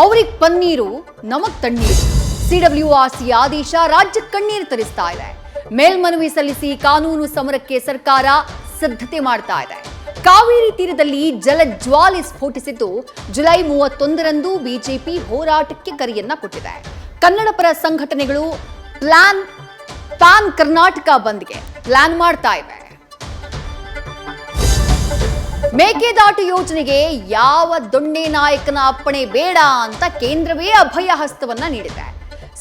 ಅವ್ರಿಗೆ ಪನ್ನೀರು ನಮಗ್ ತಣ್ಣೀರು. ಸಿಡಬ್ಲ್ಯೂಆರ್ಸಿ ಆದೇಶ ರಾಜ್ಯಕ್ಕೆ ಕಣ್ಣೀರು ತರಿಸ್ತಾ ಇದೆ. ಮೇಲ್ಮನವಿ ಸಲ್ಲಿಸಿ ಕಾನೂನು ಸಮರಕ್ಕೆ ಸರ್ಕಾರ ಸಿದ್ಧತೆ ಮಾಡ್ತಾ ಇದೆ. ಕಾವೇರಿ ತೀರದಲ್ಲಿ ಜಲಜ್ವಾಲೆ ಸ್ಫೋಟಿಸಿದ್ದು ಜುಲೈ 31ರಂದು ಬಿಜೆಪಿ ಹೋರಾಟಕ್ಕೆ ಕರೆಯನ್ನ ಕೊಟ್ಟಿದೆ. ಕನ್ನಡಪರ ಸಂಘಟನೆಗಳು ಪ್ಯಾನ್ ಕರ್ನಾಟಕ ಬಂದ್ಗೆ ಪ್ಲಾನ್ ಮಾಡ್ತಾ ಇವೆ. ಮೇಕೆದಾಟು ಯೋಜನೆಗೆ ಯಾವ ದೊಣ್ಣೆ ನಾಯಕನ ಅಪ್ಪಣೆ ಬೇಡ ಅಂತ ಕೇಂದ್ರವೇ ಅಭಯ ಹಸ್ತವನ್ನ ನೀಡಿದೆ.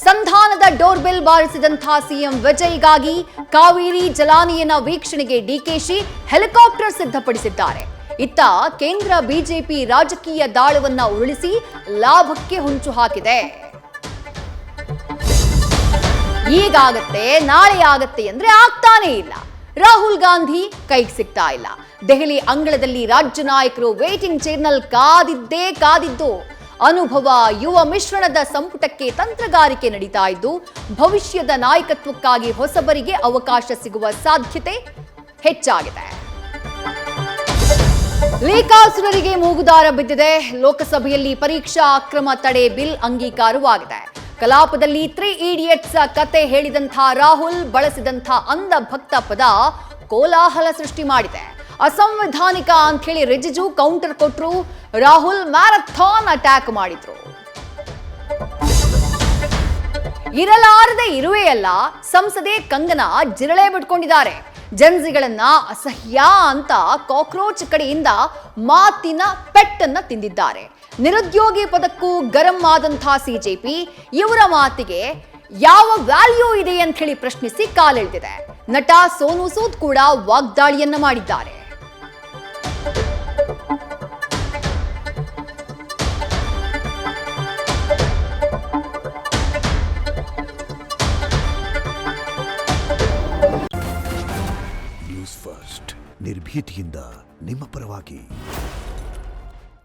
ಸಂಧಾನದ ಡೋರ್ಬೆಲ್ ಬಾರಿಸಿದಂತಹ ಸಿಎಂ ವಿಜಯ್ಗಾಗಿ ಕಾವೇರಿ ಜಲಾನಯನ ವೀಕ್ಷಣೆಗೆ ಡಿಕೆಶಿ ಹೆಲಿಕಾಪ್ಟರ್ ಸಿದ್ಧಪಡಿಸಿದ್ದಾರೆ. ಇತ್ತ ಕೇಂದ್ರ ಬಿಜೆಪಿ ರಾಜಕೀಯ ದಾಳವನ್ನ ಉರುಳಿಸಿ ಲಾಭಕ್ಕೆ ಹೊಂಚು ಹಾಕಿದೆ. ಈಗಾಗತ್ತೆ ನಾಳೆ ಆಗತ್ತೆ ಅಂದ್ರೆ ಆಗ್ತಾನೇ ಇಲ್ಲ. ರಾಹುಲ್ ಗಾಂಧಿ ಕೈಗೆ ಸಿಗ್ತಾ ಇಲ್ಲ. ದೆಹಲಿ ಅಂಗಳದಲ್ಲಿ ರಾಜ್ಯ ನಾಯಕರು ವೇಟಿಂಗ್ ಚೇರ್ನಲ್ಲಿ ಕಾದಿದ್ದು. ಅನುಭವ ಯುವ ಮಿಶ್ರಣದ ಸಂಪುಟಕ್ಕೆ ತಂತ್ರಗಾರಿಕೆ ನಡೀತಾ ಇದ್ದು ಭವಿಷ್ಯದ ನಾಯಕತ್ವಕ್ಕಾಗಿ ಹೊಸಬರಿಗೆ ಅವಕಾಶ ಸಿಗುವ ಸಾಧ್ಯತೆ ಹೆಚ್ಚಾಗಿದೆ. ಲೀಕಾಸುರರಿಗೆ ಮೂಗುದಾರ ಬಿದ್ದಿದೆ. ಲೋಕಸಭೆಯಲ್ಲಿ ಪರೀಕ್ಷಾ ಅಕ್ರಮ ತಡೆ ಬಿಲ್ ಅಂಗೀಕಾರವಾಗಿದೆ. ಕಲಾಪದಲ್ಲಿ 3 ಇಡಿಯಟ್ಸ್ ಕತೆ ಹೇಳಿದಂಥ ರಾಹುಲ್ ಬಳಸಿದಂಥ ಅಂಧಭಕ್ತ ಪದ ಕೋಲಾಹಲ ಸೃಷ್ಟಿ ಮಾಡಿದೆ. ಅಸಂವಿಧಾನಿಕ ಅಂತ ಹೇಳಿ ರಿಜಿಜು ಕೌಂಟರ್ ಕೊಟ್ರು. ರಾಹುಲ್ ಮ್ಯಾರಥಾನ್ ಅಟ್ಯಾಕ್ ಮಾಡಿದ್ರು. ಇರಲಾರದೆ ಇರುವೆ ಅಲ್ಲ, ಸಂಸದೆ ಕಂಗನಾ ಜಿರಳೆ ಬಿಟ್ಕೊಂಡಿದ್ದಾರೆ. ಜನ್ಸಿಗಳನ್ನ ಅಸಹ್ಯ ಅಂತ ಕಾಕ್ರೋಚ್ ಕಡೆಯಿಂದ ಮಾತಿನ ಪೆಟ್ಟನ್ನ ತಿಂದಿದ್ದಾರೆ. ನಿರುದ್ಯೋಗಿ ಪದಕ್ಕೂ ಗರಂ ಆದಂತಹ ಸಿಜೆಪಿ ಇವರ ಮಾತಿಗೆ ಯಾವ ವ್ಯಾಲ್ಯೂ ಇದೆ ಅಂತ ಹೇಳಿ ಪ್ರಶ್ನಿಸಿ ಕಾಲೆಳೆದಿದೆ. ನಟ ಸೋನು ಸೂದ್ ಕೂಡ ವಾಗ್ದಾಳಿಯನ್ನ ಮಾಡಿದ್ದಾರೆ. ನ್ಯೂಸ್ ಫಸ್ಟ್ ನಿರ್ಭೀತಿಯಿಂದ ನಿಮ್ಮ ಪರವಾಗಿ.